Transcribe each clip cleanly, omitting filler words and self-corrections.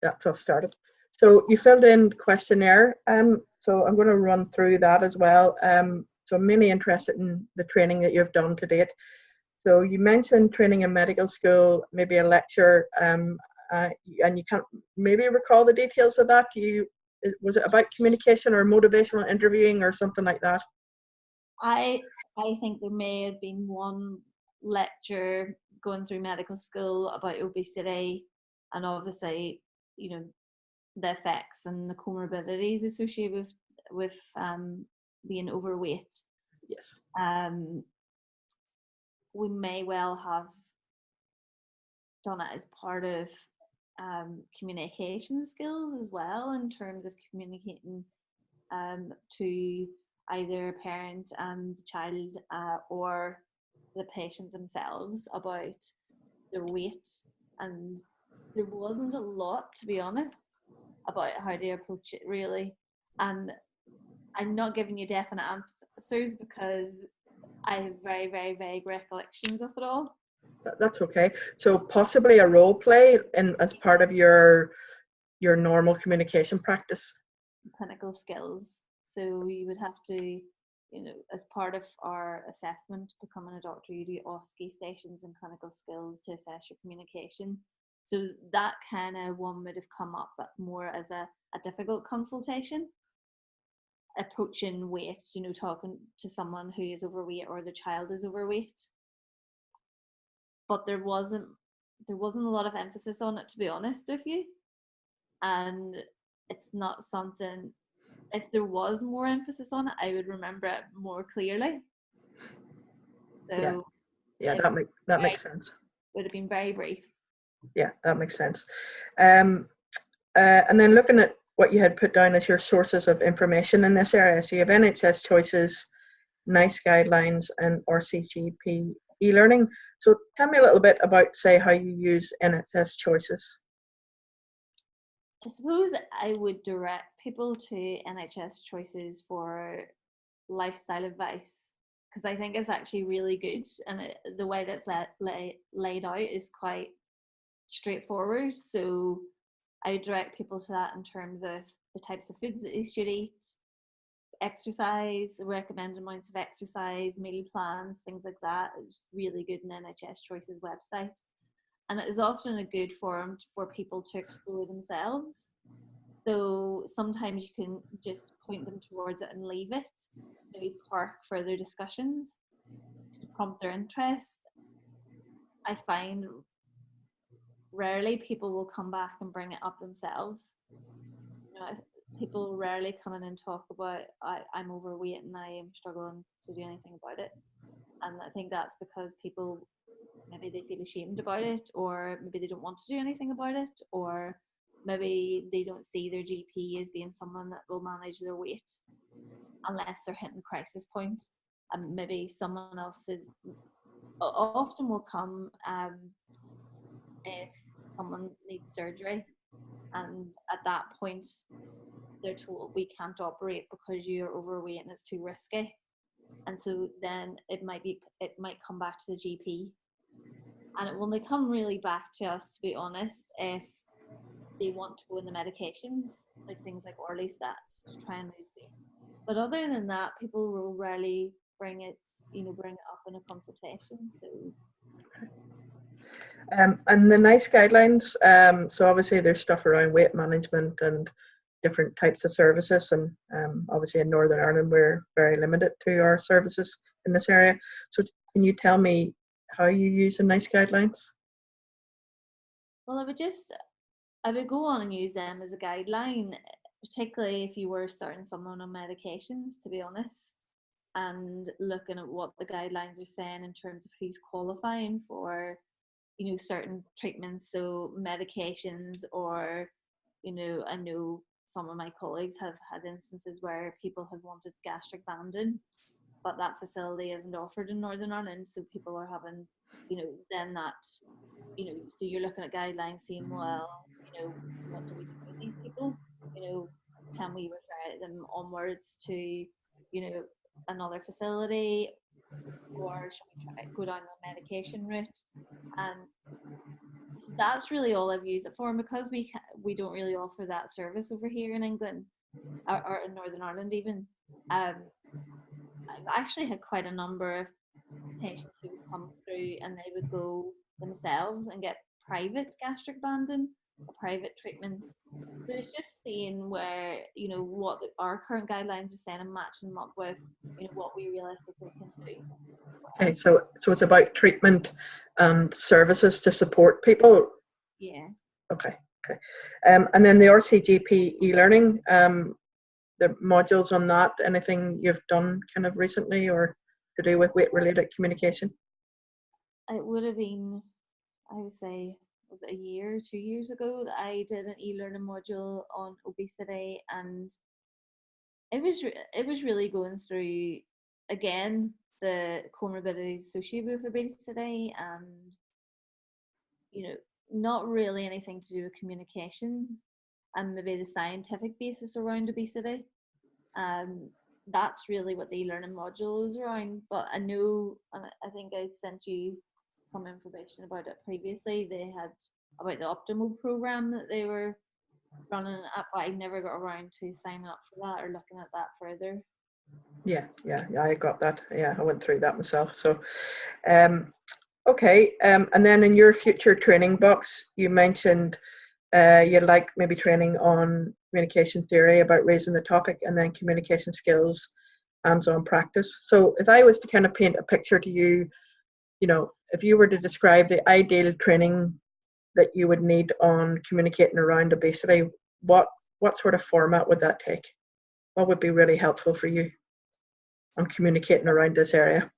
That's us started. So you filled in questionnaire. So I'm going to run through that as well. So I'm mainly interested in the training that you've done to date. So you mentioned training in medical school, maybe a lecture, and you can't maybe recall the details of that. Was it about communication or motivational interviewing or something like that? I think there may have been one lecture going through medical school about obesity, and obviously, you know, the effects and the comorbidities associated with being overweight. Yes. We may well have done it as part of communication skills as well, in terms of communicating to either a parent and the child or the patient themselves about their weight. And there wasn't a lot, to be honest, about how to approach it really. And I'm not giving you definite answers because I have very, very vague recollections of it all. That's okay. So possibly a role play as part of your normal communication practice. Clinical skills. So you would have to, as part of our assessment, becoming a doctor, you do OSCE stations and clinical skills to assess your communication. So that kind of one would have come up, but more as a difficult consultation, approaching weight, talking to someone who is overweight or the child is overweight. But there wasn't a lot of emphasis on it, to be honest with you. And it's not something, if there was more emphasis on it, I would remember it more clearly. So yeah, that makes sense. Would have been very brief. Yeah, that makes sense. And then looking at what you had put down as your sources of information in this area, so you have NHS Choices, NICE guidelines, and RCGP e-learning. So tell me a little bit about, say, how you use NHS Choices. I suppose I would direct people to NHS Choices for lifestyle advice, because I think it's actually really good, and the way that's laid out is quite straightforward. So I would direct people to that in terms of the types of foods that they should eat, exercise, recommended amounts of exercise, meal plans, things like that. It's really good in NHS Choices website. And it is often a good forum for people to explore themselves. So sometimes you can just point them towards it and leave it, maybe park further discussions to prompt their interest. I find rarely people will come back and bring it up themselves. People rarely come in and talk about, I'm overweight and I am struggling to do anything about it. And I think that's because people, maybe they feel ashamed about it, or maybe they don't want to do anything about it, or maybe they don't see their GP as being someone that will manage their weight unless they're hitting crisis point. And maybe someone else often will come if someone needs surgery, and at that point they're told we can't operate because you're overweight and it's too risky. And so then it might come back to the GP, and it will only come really back to us, to be honest, if they want to go in the medications, like things like Orlistat, to try and lose weight. But other than that, people will rarely bring it up in a consultation. So and the NICE guidelines, so obviously there's stuff around weight management and different types of services, and obviously in Northern Ireland we're very limited to our services in this area. So can you tell me how you use the NICE guidelines? Well, I would go on and use them as a guideline, particularly if you were starting someone on medications, to be honest, and looking at what the guidelines are saying in terms of who's qualifying for, certain treatments, so medications, or, I know some of my colleagues have had instances where people have wanted gastric banding, but that facility isn't offered in Northern Ireland, so people are having, then that, so you're looking at guidelines saying, well, what do we do with these people? Can we refer them onwards to, another facility, or should we try go down the medication route? And that's really all I've used it for. And because we don't really offer that service over here in England, or in Northern Ireland even, um, I've actually had quite a number of patients who would come through and they would go themselves and get private gastric banding or private treatments. So it's just seeing where, what our current guidelines are saying and matching them up with, what we realistically can do. Okay, so it's about treatment and services to support people. Yeah. Okay. And then the RCGP e-learning, the modules on that, anything you've done kind of recently or to do with weight-related communication? It would have been, I would say, was it a year, 2 years ago that I did an e-learning module on obesity, and it was really going through, again, the comorbidities associated with obesity, and not really anything to do with communications and maybe the scientific basis around obesity. That's really what the e-learning module is around. But I know, and I think I sent you some information about it previously. They had about the Optimal program that they were running at, but I never got around to signing up for that or looking at that further. Yeah, I got that. Yeah, I went through that myself. So, okay. And then in your future training box, you mentioned you'd like maybe training on communication theory about raising the topic, and then communication skills, hands-on practice. So if I was to kind of paint a picture to you, if you were to describe the ideal training that you would need on communicating around obesity, what sort of format would that take? What would be really helpful for you on communicating around this area?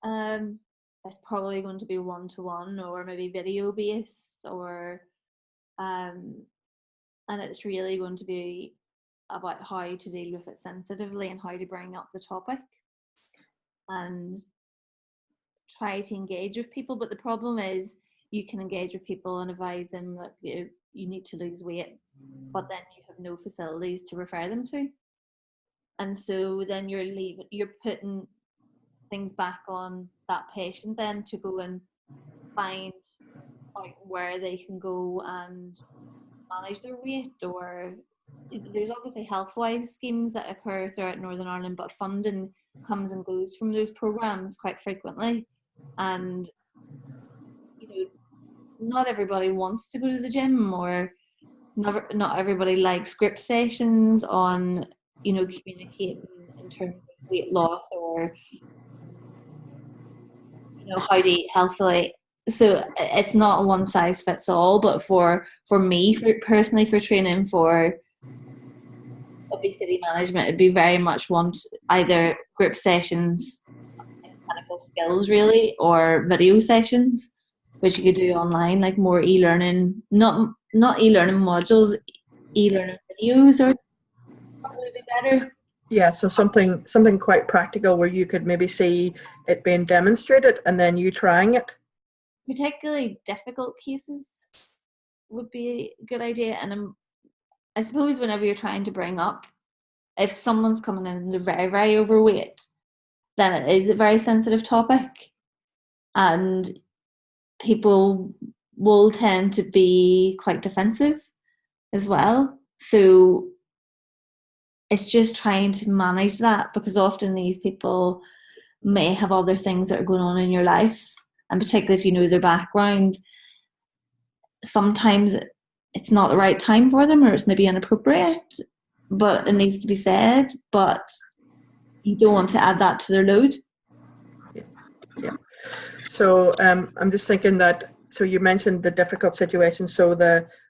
It's probably going to be one-to-one or maybe video based, or and it's really going to be about how to deal with it sensitively and how to bring up the topic and try to engage with people. But the problem is you can engage with people and advise them that you need to lose weight, but then you have no facilities to refer them to, and so then you're putting things back on that patient then to go and find out where they can go and manage their weight. Or there's obviously health-wise schemes that occur throughout Northern Ireland, but funding comes and goes from those programs quite frequently, and not everybody wants to go to the gym, or not everybody likes group sessions on communicating in terms of weight loss or how to eat healthily. So it's not a one size fits all, but for me, personally, for training for obesity management, it'd be very much want either group sessions, clinical skills really, or video sessions, which you could do online, like more e-learning, not e-learning modules, e-learning videos, or probably be better. Yeah, so something quite practical where you could maybe see it being demonstrated and then you trying it. Particularly difficult cases would be a good idea. And I suppose whenever you're trying to bring up, if someone's coming in and they're very, very overweight, then it is a very sensitive topic. And people will tend to be quite defensive as well. So it's just trying to manage that, because often these people may have other things that are going on in your life, and particularly if you know their background, sometimes it's not the right time for them, or it's maybe inappropriate, but it needs to be said, but you don't want to add that to their load. Yeah. So I'm just thinking that, so you mentioned the difficult situation. So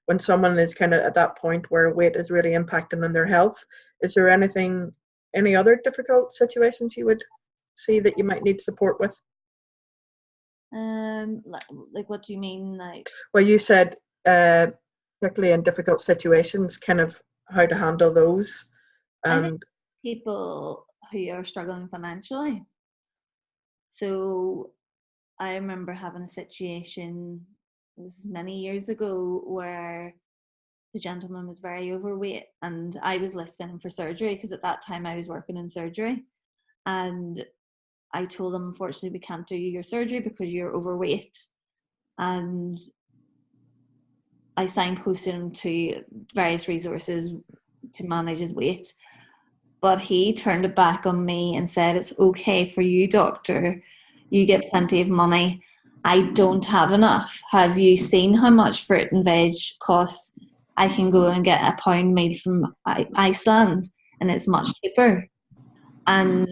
when someone is kind of at that point where weight is really impacting on their health, is there any other difficult situations you would see that you might need support with? Like what do you mean? Like, well, you said particularly in difficult situations, kind of how to handle those. I think people who are struggling financially. So I remember having a situation, it was many years ago, where the gentleman was very overweight and I was listing him for surgery, because at that time I was working in surgery, and I told him, unfortunately, we can't do your surgery because you're overweight. And I signposted him to various resources to manage his weight. But he turned it back on me and said, "It's okay for you, doctor. You get plenty of money. I don't have enough. Have you seen how much fruit and veg costs? I can go and get a pound made from Iceland and it's much cheaper." And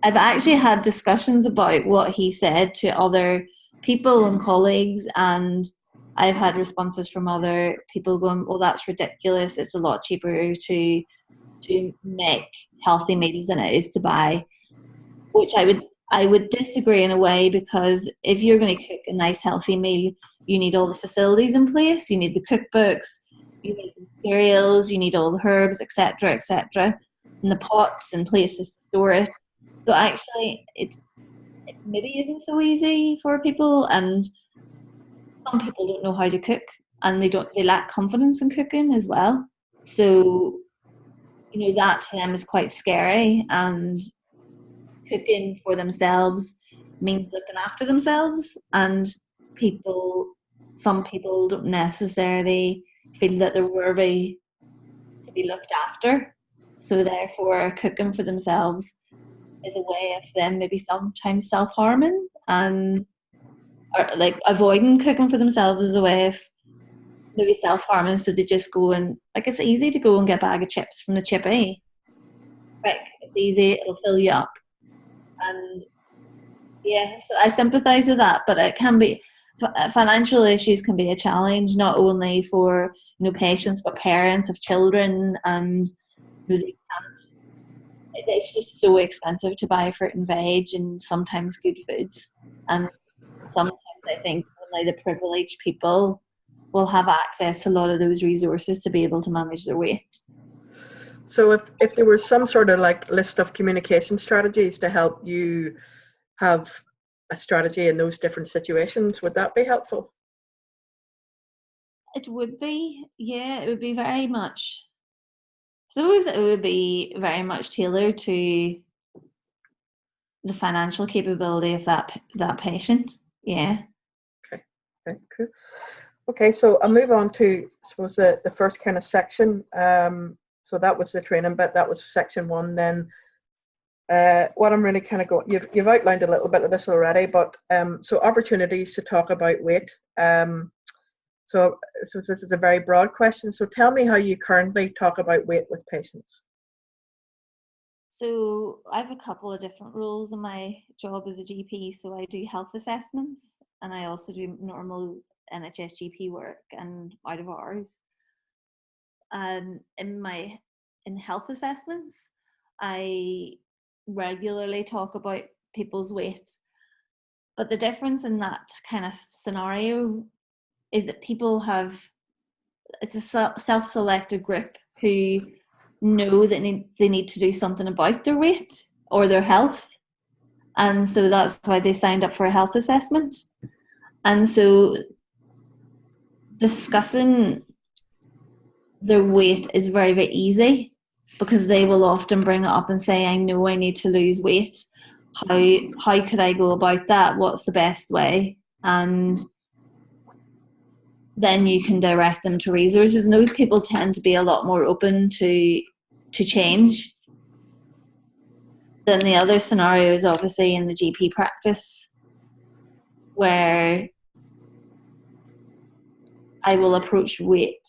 I've actually had discussions about what he said to other people and colleagues, and I've had responses from other people going, "Well, that's ridiculous. It's a lot cheaper to make healthy meals than it is to buy," which I would disagree in a way, because if you're going to cook a nice healthy meal, you need all the facilities in place, you need the cookbooks, you need the materials, you need all the herbs, etc., and the pots and places to store it. So actually, it maybe isn't so easy for people, and some people don't know how to cook, and they lack confidence in cooking as well. So that to them is quite scary, and cooking for themselves means looking after themselves, and some people don't necessarily feel that they're worthy to be looked after, so therefore cooking for themselves is a way of them maybe sometimes self-harming, or like avoiding cooking for themselves is a way of maybe self-harming, so they just go and, like, it's easy to go and get a bag of chips from the chippy. Quick, it's easy, it'll fill you up. And yeah, so I sympathise with that, but it can be, financial issues can be a challenge, not only for patients, but parents of children, and they can't. It's just so expensive to buy fruit and veg, and sometimes good foods, and sometimes I think only the privileged people will have access to a lot of those resources to be able to manage their weight. So if there was some sort of like list of communication strategies to help you have a strategy in those different situations, would that be helpful? It would be, yeah, it would be very much, I suppose it would be very much tailored to the financial capability of that patient. Yeah. Okay, cool. Okay, so I'll move on to, I suppose, the first kind of section. So that was the training bit, that was section one. Then what I'm really kind of going, you've outlined a little bit of this already, but so opportunities to talk about weight. So this is a very broad question. So tell me how you currently talk about weight with patients. So I have a couple of different roles in my job as a GP. So I do health assessments, and I also do normal NHS GP work and out of hours. And in health assessments, I regularly talk about people's weight. But the difference in that kind of scenario is that it's a self-selected group who know that they need to do something about their weight or their health, and so that's why they signed up for a health assessment. And so discussing their weight is very, very easy, because they will often bring it up and say, "I know I need to lose weight. How could I go about that? What's the best way?" And then you can direct them to resources, and those people tend to be a lot more open to change than the other scenarios, obviously, in the GP practice, where I will approach weight.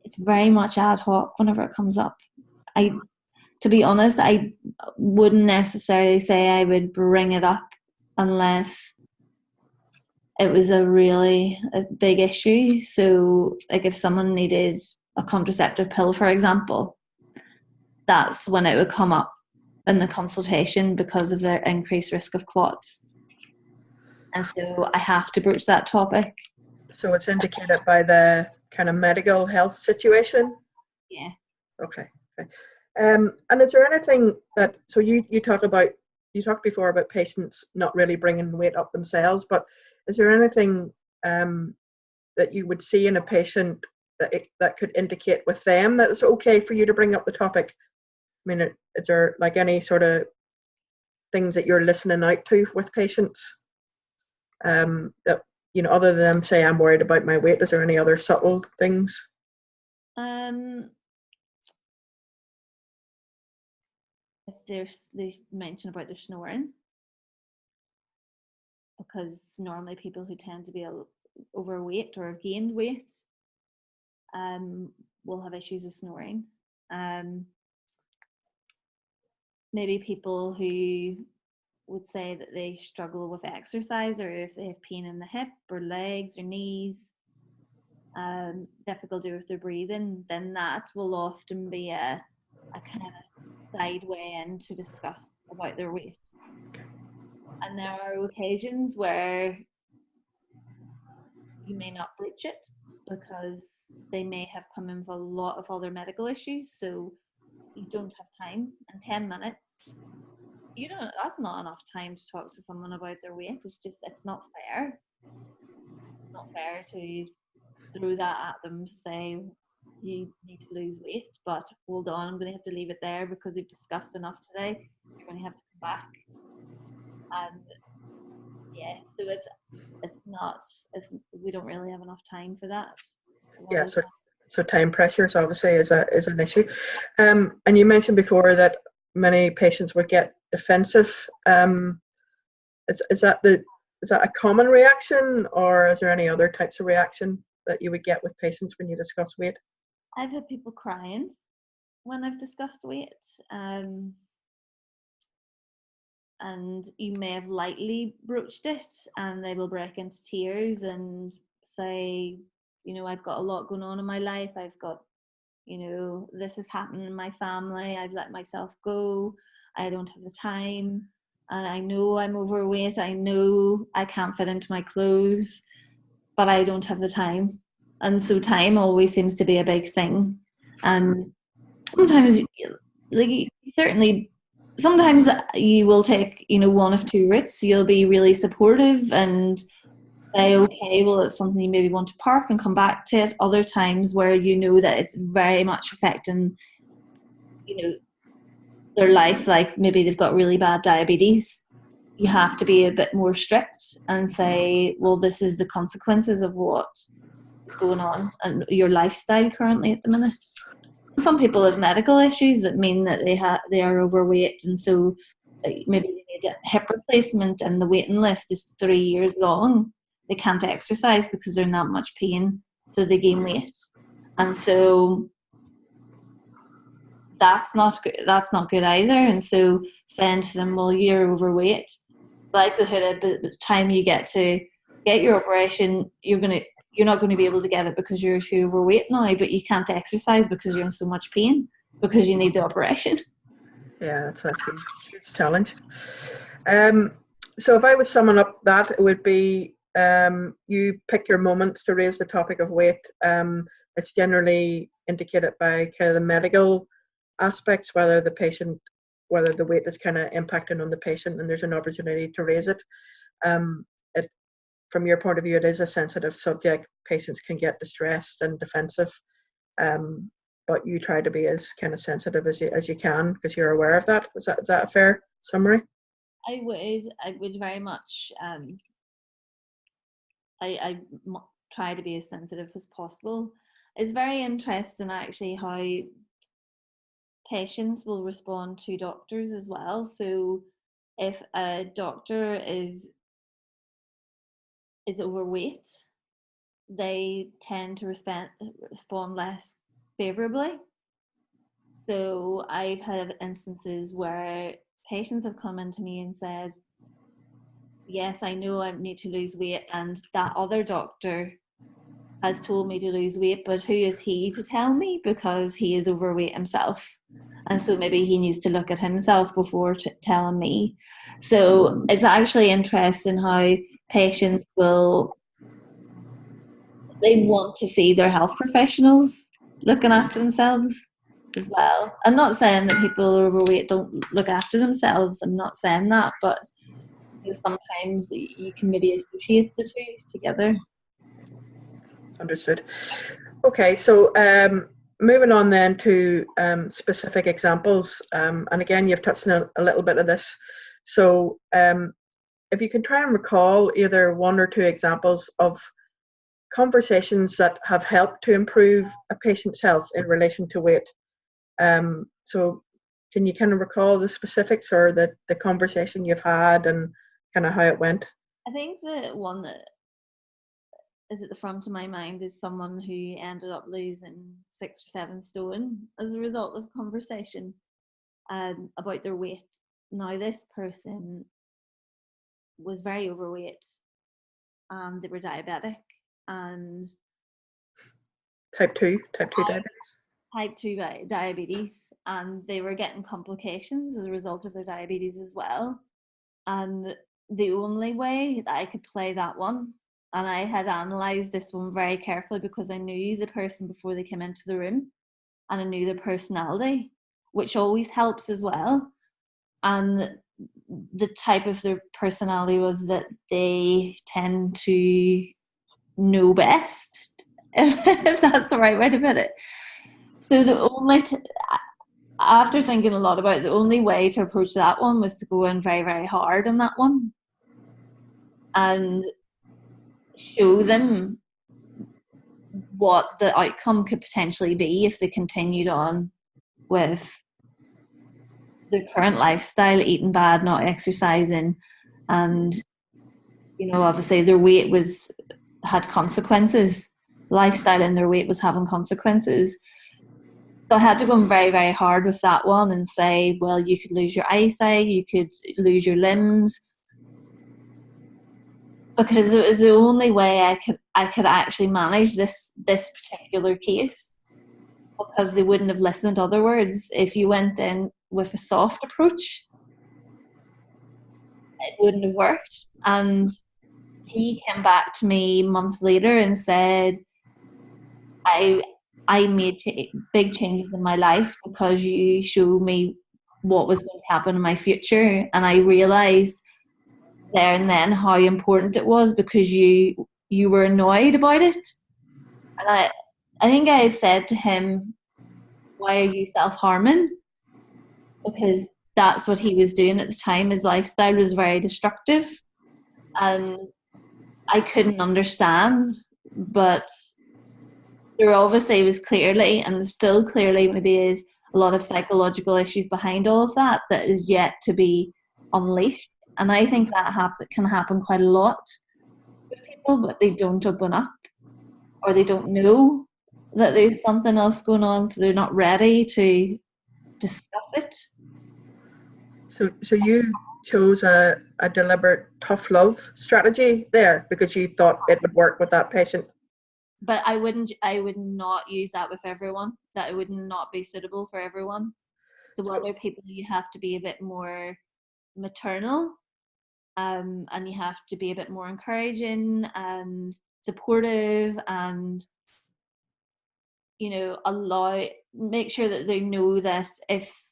It's very much ad hoc whenever it comes up. To be honest, I wouldn't necessarily say I would bring it up unless it was a big issue. So, like, if someone needed a contraceptive pill, for example, that's when it would come up in the consultation because of their increased risk of clots. And so I have to broach that topic. So it's indicated by the kind of medical health situation? Yeah. Okay. And is there anything that, so you talked before about patients not really bringing weight up themselves, but is there anything that you would see in a patient that could indicate with them that it's okay for you to bring up the topic? I mean, is there like any sort of things that you're listening out to with patients that other than them say I'm worried about my weight, is there any other subtle things? If they mention about their snoring, because normally people who tend to be overweight or have gained weight will have issues with snoring. Maybe people who would say that they struggle with exercise, or if they have pain in the hip or legs or knees, difficulty with their breathing, then that will often be a kind of side way in to discuss about their weight. And there are occasions where you may not broach it because they may have come in with a lot of other medical issues, so you don't have time. And 10 minutes, that's not enough time to talk to someone about their weight. It's not fair. It's not fair to throw that at them, say you need to lose weight, but hold on, I'm going to have to leave it there because we've discussed enough today. You're going to have to come back. And yeah, so we don't really have enough time for that. Yeah, so time pressures obviously is an issue. And you mentioned before that many patients would get defensive. Is that a common reaction, or is there any other types of reaction that you would get with patients when you discuss weight? I've had people crying when I've discussed weight. And you may have lightly broached it and they will break into tears and say, I've got a lot going on in my life. I've got, this has happened in my family. I've let myself go. I don't have the time. And I know I'm overweight. I know I can't fit into my clothes, but I don't have the time. And so time always seems to be a big thing. And sometimes, sometimes you will take, one of two routes. You'll be really supportive and say, okay, well, it's something you maybe want to park and come back to it. Other times where you know that it's very much affecting, their life, like maybe they've got really bad diabetes, you have to be a bit more strict and say, well, this is the consequences of what is going on and your lifestyle currently at the minute. Some people have medical issues that mean that they are overweight, and so maybe they need a hip replacement and the waiting list is 3 years long. They can't exercise because they're in that much pain, so they gain weight. And so that's not good either. And so saying to them, well, you're overweight, likelihood of the time you get to get your operation, you're not going to be able to get it because you're too overweight now, but you can't exercise because you're in so much pain because you need the operation. Yeah, that's a huge challenge. So if I was summing up that, it would be you pick your moments to raise the topic of weight. It's generally indicated by kind of the medical aspects, whether the weight is kind of impacting on the patient and there's an opportunity to raise it. From your point of view, it is a sensitive subject. Patients can get distressed and defensive, but you try to be as kind of sensitive as you can because you're aware of that. Is that a fair summary? I would very much. I try to be as sensitive as possible. It's very interesting actually how patients will respond to doctors as well. So if a doctor is overweight, they tend to respond less favorably. So I've had instances where patients have come into me and said, yes, I know I need to lose weight and that other doctor has told me to lose weight, but who is he to tell me because he is overweight himself? And so maybe he needs to look at himself before telling me. So it's actually interesting how patients they want to see their health professionals looking after themselves as well. I'm not saying that people who are overweight don't look after themselves. I'm not saying that, but sometimes you can maybe associate the two together. Understood. Okay, so moving on then to specific examples, and again, you've touched on a little bit of this. So if you can try and recall either one or two examples of conversations that have helped to improve a patient's health in relation to weight. So can you kind of recall the specifics or the conversation you've had and kind of how it went? I think the one that is at the front of my mind is someone who ended up losing 6 or 7 stone as a result of conversation about their weight. Now, this person was very overweight, and they were diabetic, and Type 2 diabetes. Type 2 diabetes, and they were getting complications as a result of their diabetes as well. And the only way that I could play that one, and I had analysed this one very carefully because I knew the person before they came into the room, and I knew their personality, which always helps as well. And the type of their personality was that they tend to know best, if that's the right way to put it. So the only after thinking a lot about it, the only way to approach that one was to go in very, very hard on that one and show them what the outcome could potentially be if they continued on with their current lifestyle, eating bad, not exercising, and obviously their weight had consequences. Lifestyle and their weight was having consequences. So I had to go very, very hard with that one and say, well, you could lose your eyesight, you could lose your limbs, because it was the only way I could actually manage this particular case, because they wouldn't have listened. In other words, if you went in with a soft approach, it wouldn't have worked. And he came back to me months later and said, I made big changes in my life because you showed me what was going to happen in my future, and I realised there and then how important it was because you were annoyed about it. And I think I had said to him, why are you self-harming? Because that's what he was doing at the time. His lifestyle was very destructive, and I couldn't understand, but there obviously was clearly, and still clearly maybe is, a lot of psychological issues behind all of that is yet to be unleashed. And I think that can happen quite a lot with people, but they don't open up, or they don't know that there's something else going on, so they're not ready to discuss it. So you chose a deliberate tough love strategy there because you thought it would work with that patient. But I would not use that with everyone. That it would not be suitable for everyone. So other people, you have to be a bit more maternal, and you have to be a bit more encouraging and supportive, and make sure that they know that if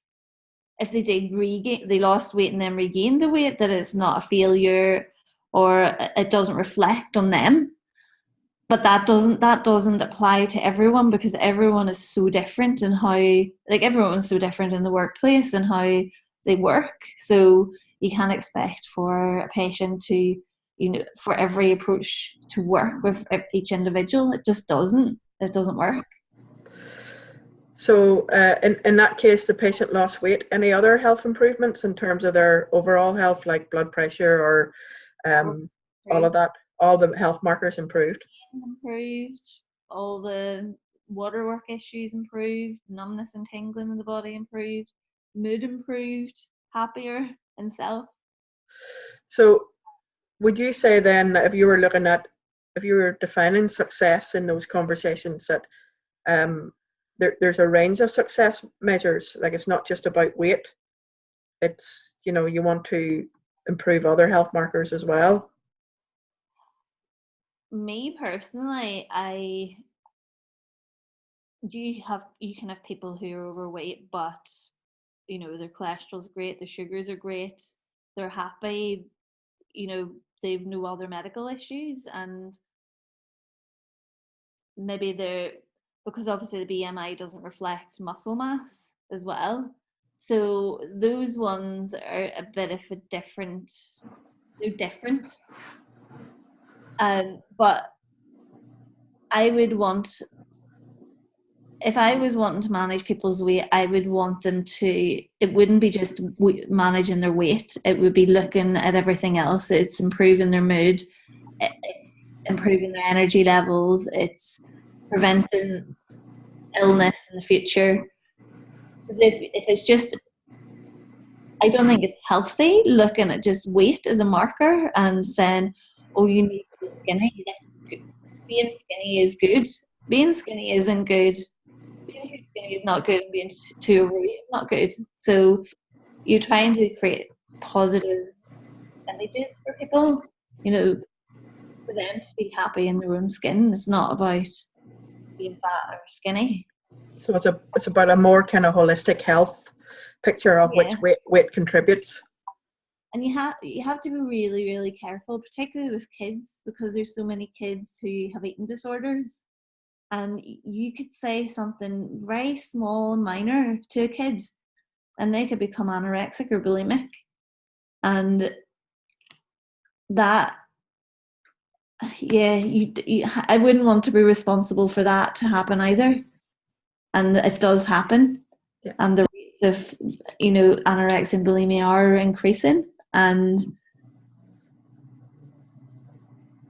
they lost weight and then regained the weight, that it's not a failure or it doesn't reflect on them. But that doesn't apply to everyone, because everyone is so different in how, everyone's so different in the workplace and how they work. So you can't expect for a patient to, for every approach to work with each individual. It just doesn't. It doesn't work. So in that case, the patient lost weight. Any other health improvements in terms of their overall health, like blood pressure or all of that? All the health markers improved? All the water work issues improved, numbness and tingling in the body improved, mood improved, happier in self. So would you say then, if you were defining success in those conversations, that there's a range of success measures? Like, it's not just about weight, it's, you want to improve other health markers as well? Me personally, you can have people who are overweight, but their cholesterol's great, their sugars are great, they're happy, they've no other medical issues, and maybe because obviously the BMI doesn't reflect muscle mass as well. So those ones are a bit of a different they're different. But I would want, if I was wanting to manage people's weight, I would want them to, it wouldn't be just managing their weight, it would be looking at everything else. It's improving their mood, it's improving their energy levels, it's preventing illness in the future. Because if it's just, I don't think it's healthy looking at just weight as a marker and saying, oh, you need to be skinny. Yes, being skinny is good. Being skinny isn't good. Being too skinny is not good, and being too overweight is not good. So you're trying to create positive images for people, you know, for them to be happy in their own skin. It's not about being fat or skinny. So it's about a more kind of holistic health picture of which weight contributes. And you have to be really, really careful, particularly with kids, because there's so many kids who have eating disorders. And you could say something very small and minor to a kid, and they could become anorexic or bulimic. And that, I wouldn't want to be responsible for that to happen either. And it does happen. Yeah. And the rates of, anorexia and bulimia are increasing. And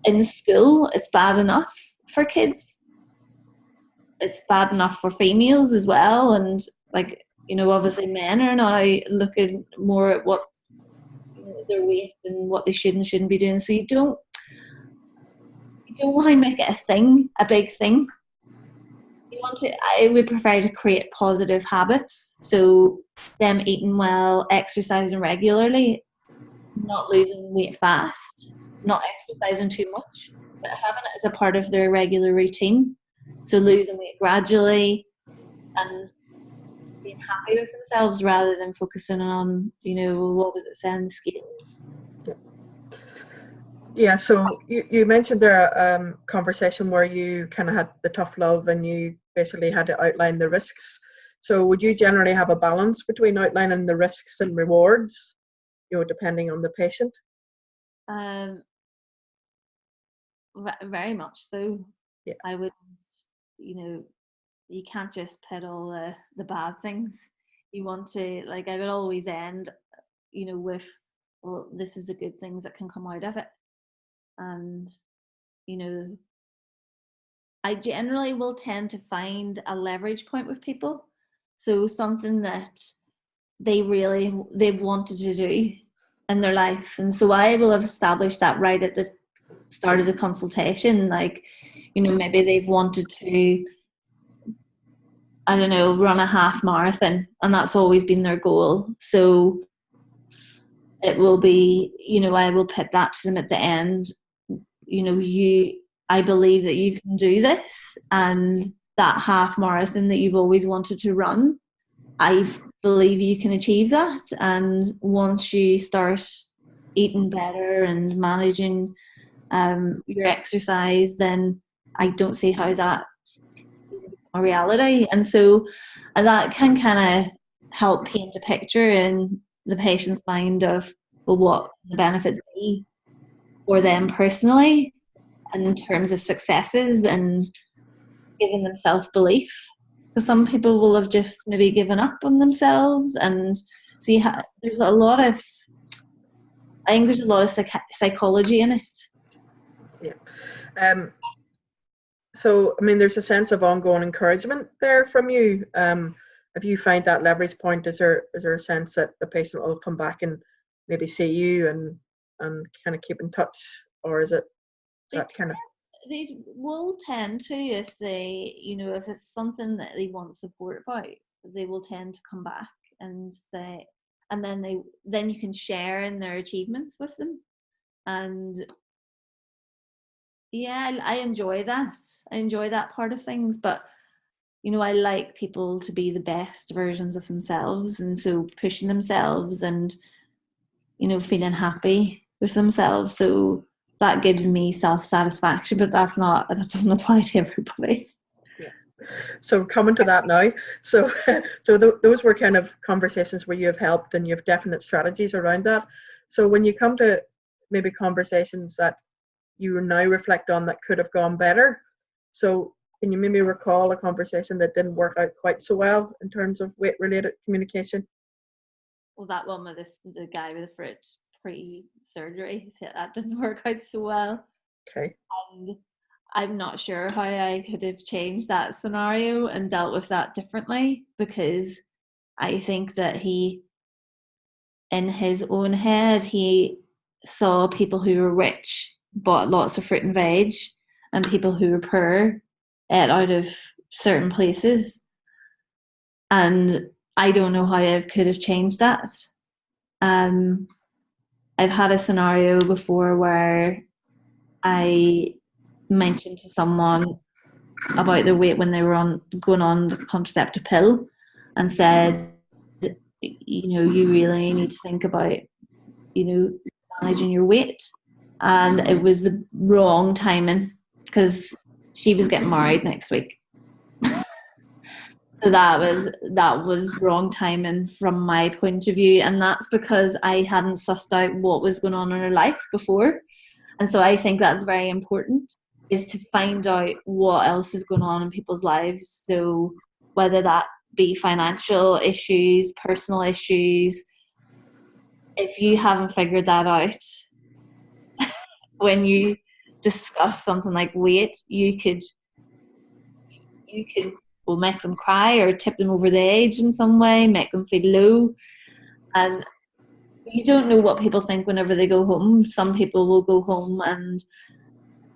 in school, it's bad enough for kids. It's bad enough for females as well. And obviously men are now looking more at what their weight and what they should and shouldn't be doing. So you don't want to make it a big thing. I would prefer to create positive habits. So them eating well, exercising regularly, not losing weight fast, not exercising too much, but having it as a part of their regular routine. So losing weight gradually and being happy with themselves rather than focusing on, what does it say on the scales. Yeah, so you mentioned there a conversation where you kind of had the tough love and you basically had to outline the risks. So would you generally have a balance between outlining the risks and rewards, depending on the patient? Very much so. Yeah. I would, you can't just put all the bad things. You want to, I would always end, with, well, this is the good things that can come out of it. And, I generally will tend to find a leverage point with people. So something that they've wanted to do in their life. And so I will have established that right at the start of the consultation. Maybe they've wanted to, run a half marathon, and that's always been their goal. So it will be, I will put that to them at the end. I believe that you can do this, and that half marathon that you've always wanted to run, I believe you can achieve that. And once you start eating better and managing your exercise, then I don't see how that is a reality. And so that can kind of help paint a picture in the patient's mind of, well, what the benefits be for them personally, and in terms of successes and giving them self-belief. Because some people will have just maybe given up on themselves, and so there's a lot of psychology in it. Yeah. So, there's a sense of ongoing encouragement there from you. If you find that leverage point, is there a sense that the patient will come back and maybe see you and kind of keep in touch, or is that kind of? They will tend to, if they, if it's something that they want support about, they will tend to come back and say, and then you can share in their achievements with them. And yeah, I enjoy that. I enjoy that part of things, but I like people to be the best versions of themselves, and so pushing themselves and feeling happy with themselves. So that gives me self-satisfaction, but that doesn't apply to everybody. Yeah. So coming to that now, so those were kind of conversations where you have helped and you have definite strategies around that. So when you come to maybe conversations that you now reflect on that could have gone better. So can you maybe recall a conversation that didn't work out quite so well in terms of weight-related communication? Well, that one with the guy with the fruit pre-surgery, he said that didn't work out so well. Okay. And I'm not sure how I could have changed that scenario and dealt with that differently, because I think that he, in his own head, he saw people who were rich bought lots of fruit and veg, and people who were poor ate out of certain places. And I don't know how I could have changed that. I've had a scenario before where I mentioned to someone about their weight when they were going on the contraceptive pill, and said, you really need to think about, managing your weight. And it was the wrong timing, because she was getting married next week. So that was wrong timing from my point of view, and that's because I hadn't sussed out what was going on in her life before. And so I think that's very important, is to find out what else is going on in people's lives. So whether that be financial issues, personal issues, if you haven't figured that out, when you discuss something like weight, you could will make them cry or tip them over the edge in some way, make them feel low. And you don't know what people think whenever they go home. Some people will go home and,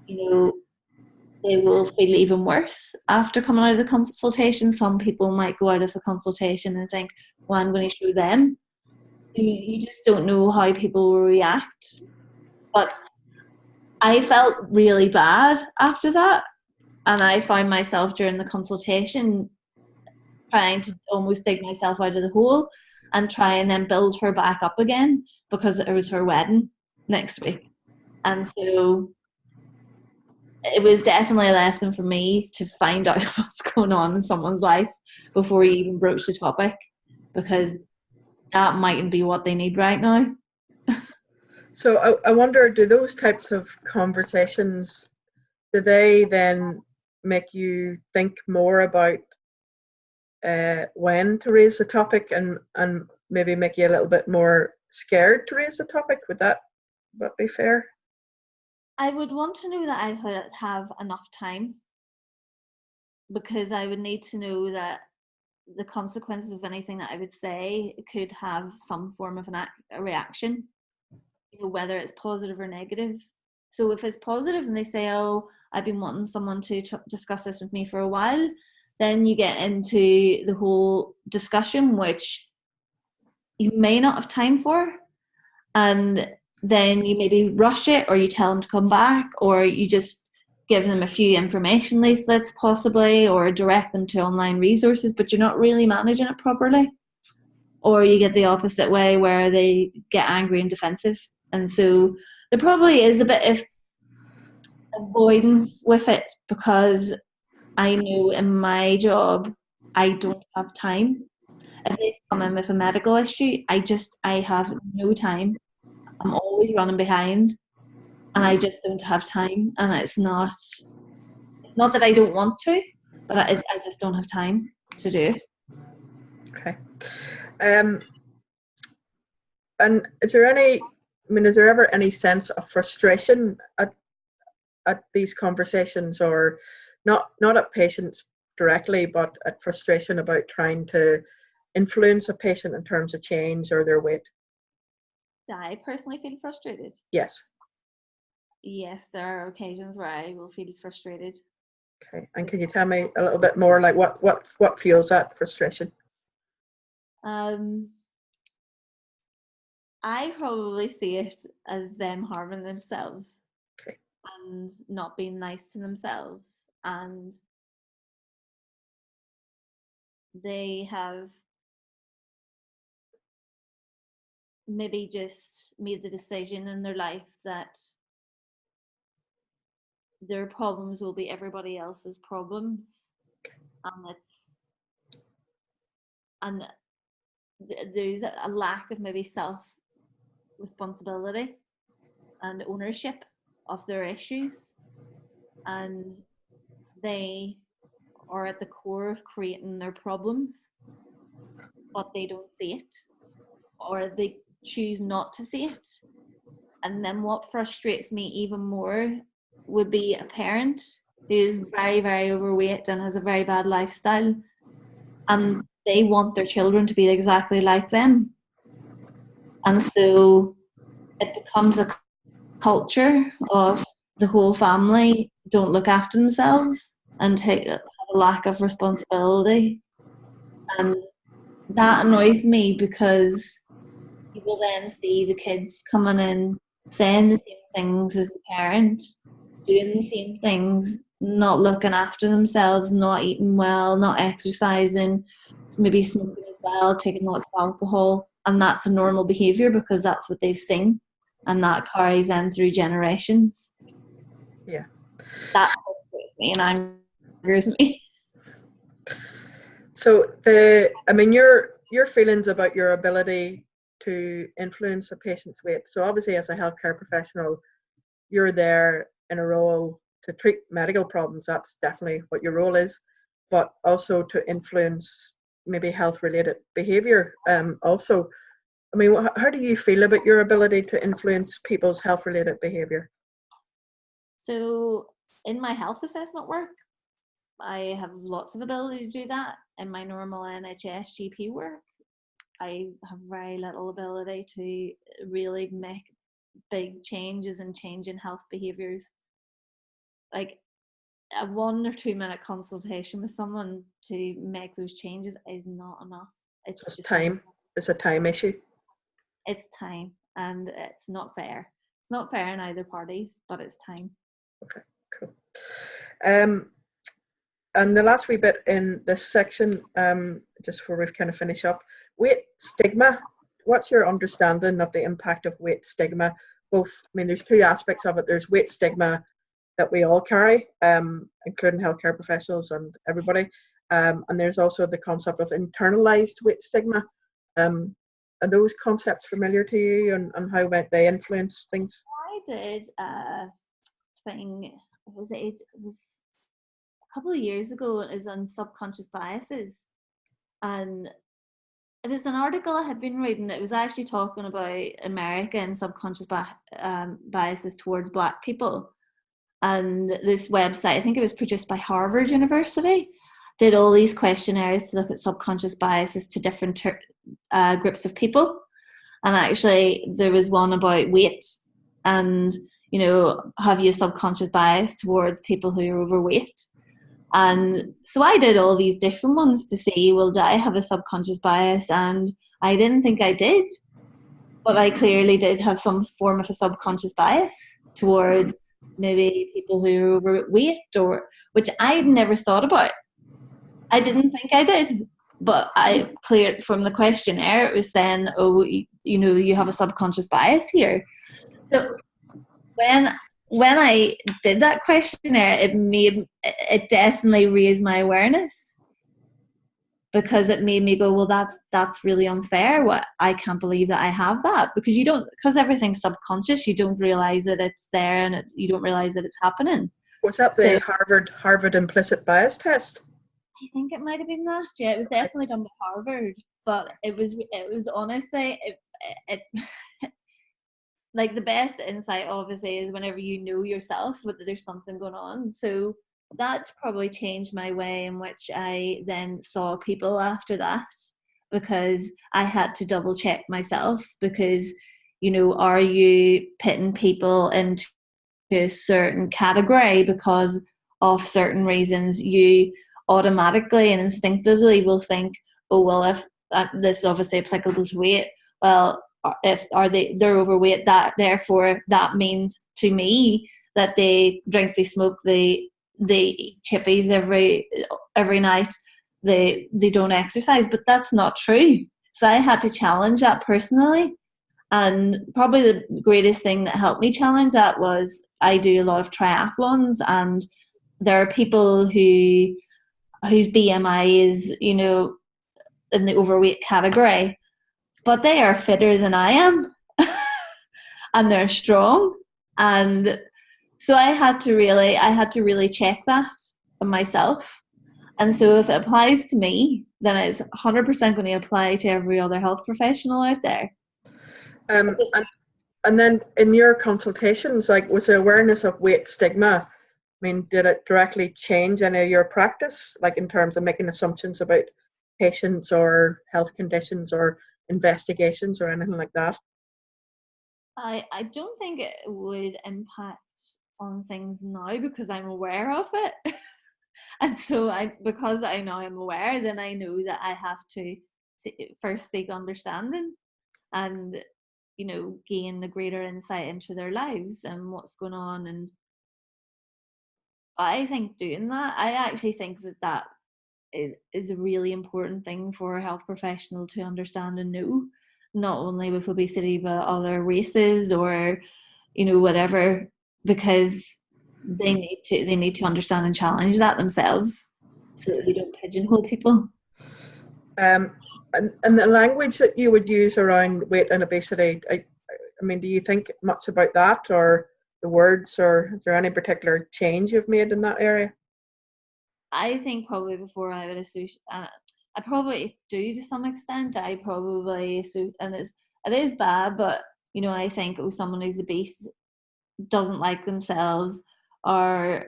they will feel even worse after coming out of the consultation. Some people might go out of the consultation and think, well, I'm going to show them. You just don't know how people will react. But I felt really bad after that. And I found myself during the consultation trying to almost dig myself out of the hole and try and then build her back up again, because it was her wedding next week. And so it was definitely a lesson for me to find out what's going on in someone's life before you even broach the topic, because that mightn't be what they need right now. So I wonder, do those types of conversations, do they then make you think more about when to raise the topic, and maybe make you a little bit more scared to raise the topic? Would that be fair? I would want to know that I have enough time, because I would need to know that the consequences of anything that I would say could have some form of a reaction, whether it's positive or negative. So if it's positive and they say, oh, I've been wanting someone to discuss this with me for a while, then you get into the whole discussion, which you may not have time for. And then you maybe rush it, or you tell them to come back, or you just give them a few information leaflets possibly, or direct them to online resources, but you're not really managing it properly. Or you get the opposite way, where they get angry and defensive. And so there probably is a bit of avoidance with it, because I know in my job I don't have time. If they come in with a medical issue, I have no time. I'm always running behind, and I just don't have time. And it's not that I don't want to, but I just don't have time to do it. Okay. And is there ever any sense of frustration at these conversations, or not at patients directly, but at frustration about trying to influence a patient in terms of change or their weight? Do I personally feel frustrated? Yes. Yes, there are occasions where I will feel frustrated. Okay. And can you tell me a little bit more, like what fuels that frustration? I probably see it as them harming themselves. Okay. And not being nice to themselves, and they have maybe just made the decision in their life that their problems will be everybody else's problems, and there's a lack of maybe self responsibility, and ownership of their issues, and they are at the core of creating their problems, but they don't see it, or they choose not to see it. And then what frustrates me even more would be a parent who is very, very overweight and has a very bad lifestyle, and they want their children to be exactly like them. And so it becomes a culture of the whole family don't look after themselves and have a lack of responsibility. And that annoys me, because people then see the kids coming in saying the same things as the parent, doing the same things, not looking after themselves, not eating well, not exercising, maybe smoking as well, taking lots of alcohol, and that's a normal behaviour because that's what they've seen, and that carries them through generations. Yeah. That frustrates me and angers me. So your feelings about your ability to influence a patient's weight. So obviously, as a healthcare professional, you're there in a role to treat medical problems. That's definitely what your role is, but also to influence maybe health-related behaviour. Also, I mean, how do you feel about your ability to influence people's health-related behaviour? So in my health assessment work, I have lots of ability to do that. In my normal NHS GP work, I have very little ability to really make big changes and change in health behaviours. Like a 1 or 2 minute consultation with someone to make those changes is not enough. It's Just just time. It's a time issue. It's time, and it's not fair. It's not fair in either parties, but it's time. Okay, cool. And the last wee bit in this section, just before we kind of finish up, weight stigma. What's your understanding of the impact of weight stigma? Both, I mean, there's two aspects of it. There's weight stigma that we all carry, including healthcare professionals and everybody. And there's also the concept of internalized weight stigma. Are those concepts familiar to you, and how might they influence things? I did a thing, it was a couple of years ago, it was on subconscious biases. And it was an article I had been reading. It was actually talking about America and subconscious biases towards Black people. And this website, I think it was produced by Harvard University, did all these questionnaires to look at subconscious biases to different groups of people. And actually, there was one about weight and, you know, have you a subconscious bias towards people who are overweight? And so I did all these different ones to see, well, do I have a subconscious bias? And I didn't think I did, but I clearly did have some form of a subconscious bias towards maybe people who are overweight, or which I'd never thought about. I didn't think I did, but I cleared from the questionnaire. It was saying, oh, you know, you have a subconscious bias here. So when I did that questionnaire, it definitely raised my awareness, because it made me go, well, that's really unfair. What, I can't believe that I have that, because everything's subconscious, you don't realize that it's there, and you don't realize that it's happening. Was that the Harvard implicit bias test? I think it might have been that. Yeah, it was definitely done by Harvard, but it was honestly it like the best insight obviously is whenever you know yourself whether there's something going on. So that probably changed my way in which I then saw people after that, because I had to double check myself, because, you know, are you pitting people into a certain category because of certain reasons? You automatically and instinctively will think, oh, well, if this is obviously applicable to weight, well, if they're overweight, that therefore that means to me that they drink, they smoke, they eat chippies every night, they don't exercise. But that's not true. So I had to challenge that personally. And probably the greatest thing that helped me challenge that was I do a lot of triathlons, and there are people whose BMI is, you know, in the overweight category, but they are fitter than I am and they're strong. And so I had to really check that on myself. And so if it applies to me, then it's 100% going to apply to every other health professional out there. Um, and, and then in your consultations, like, was the awareness of weight stigma, I mean, did it directly change any of your practice, like in terms of making assumptions about patients or health conditions or investigations or anything like that? I don't think it would impact on things now because I'm aware of it. And so because I now am aware, then I know that I have to first seek understanding and, gain a greater insight into their lives and what's going on. And I think doing that, I actually think that is a really important thing for a health professional to understand and know, not only with obesity but other races or whatever, because they need to understand and challenge that themselves so that they don't pigeonhole people. And the language that you would use around weight and obesity, I mean, do you think much about that, or the words, or is there any particular change you've made in that area? I think probably before I would associate, I probably do to some extent. I probably assume, and it is bad, but I think someone who's obese doesn't like themselves, or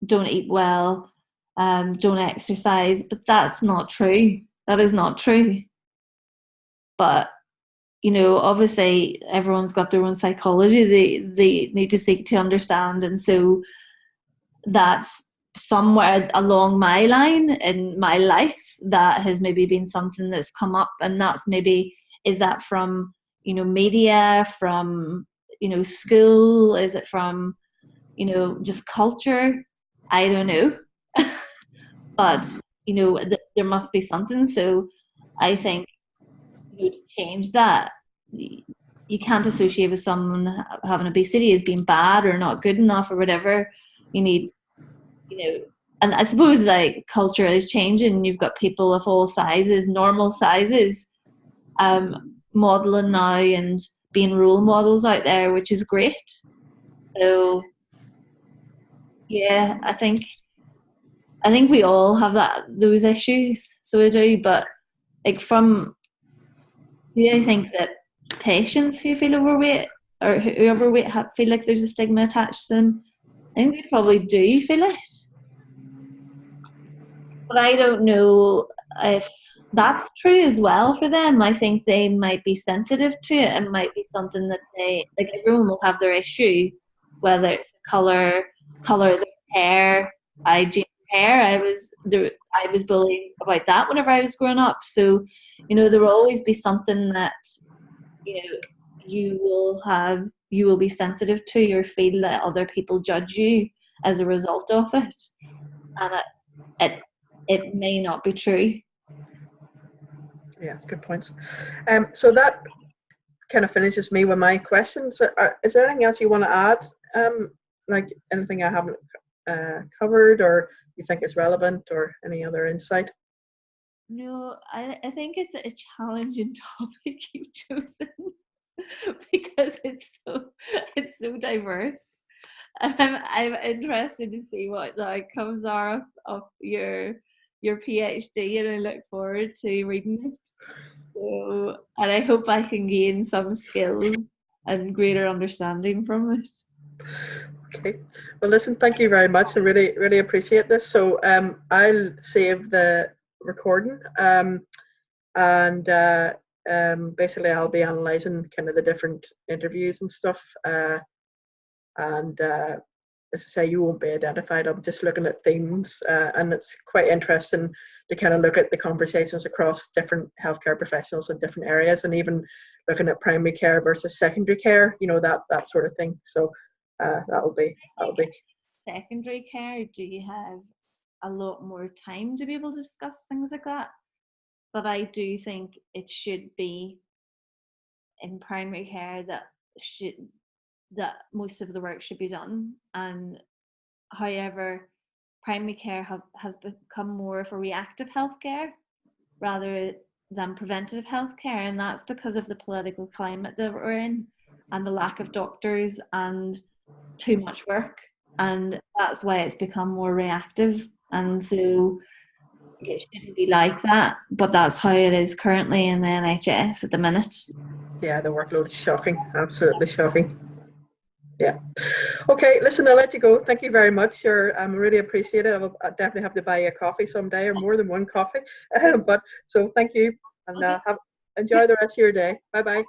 don't eat well, don't exercise, but that's not true. That is not true. But obviously everyone's got their own psychology they need to seek to understand, and so that's somewhere along my line in my life that has maybe been something that's come up, and that's maybe, is that from media, from school, is it from just culture? I don't know. But there must be something. So I think to change that, you can't associate with someone having obesity as being bad or not good enough or whatever. You need, and I suppose like culture is changing. You've got people of all sizes, normal sizes, modeling now and being role models out there, which is great. So yeah, I think we all have those issues. So I do, but like do I think that patients who feel overweight or who are overweight feel like there's a stigma attached to them? I think they probably do feel it, but I don't know if that's true as well for them. I think they might be sensitive to it and might be something that they like. Everyone will have their issue, whether it's color of their hair, hygiene of hair. I was bullied about that whenever I was growing up. So, there will always be something that you will be sensitive to or feel that other people judge you as a result of it, and it it may not be true. Yeah, it's good points. So that kind of finishes me with my questions. Is there anything else you want to add? Like anything I haven't covered, or you think is relevant, or any other insight? No, I think it's a challenging topic you've chosen because it's so diverse, and I'm interested to see what the outcomes are of your PhD, and I look forward to reading it. So, and I hope I can gain some skills and greater understanding from it. Okay. Well, listen, thank you very much. I really, really appreciate this. So I'll save the recording, and basically I'll be analysing kind of the different interviews and stuff. And as I say, you won't be identified. I'm just looking at themes, and it's quite interesting to kind of look at the conversations across different healthcare professionals in different areas, and even looking at primary care versus secondary care, that sort of thing. So that'll be secondary care. Do you have a lot more time to be able to discuss things like that? But I do think it should be in primary care that most of the work should be done. And however, primary care has become more of a reactive healthcare rather than preventative healthcare, and that's because of the political climate that we're in. and the lack of doctors and too much work, and that's why it's become more reactive. And so it shouldn't be like that, but that's how it is currently in the NHS at the minute. Yeah, the workload is shocking, absolutely shocking. Yeah. Okay, listen, I'll let you go. Thank you very much. I'm really appreciate it. I'll definitely have to buy you a coffee someday, or more than one coffee. But so thank you, and Okay. enjoy the rest of your day. Bye bye.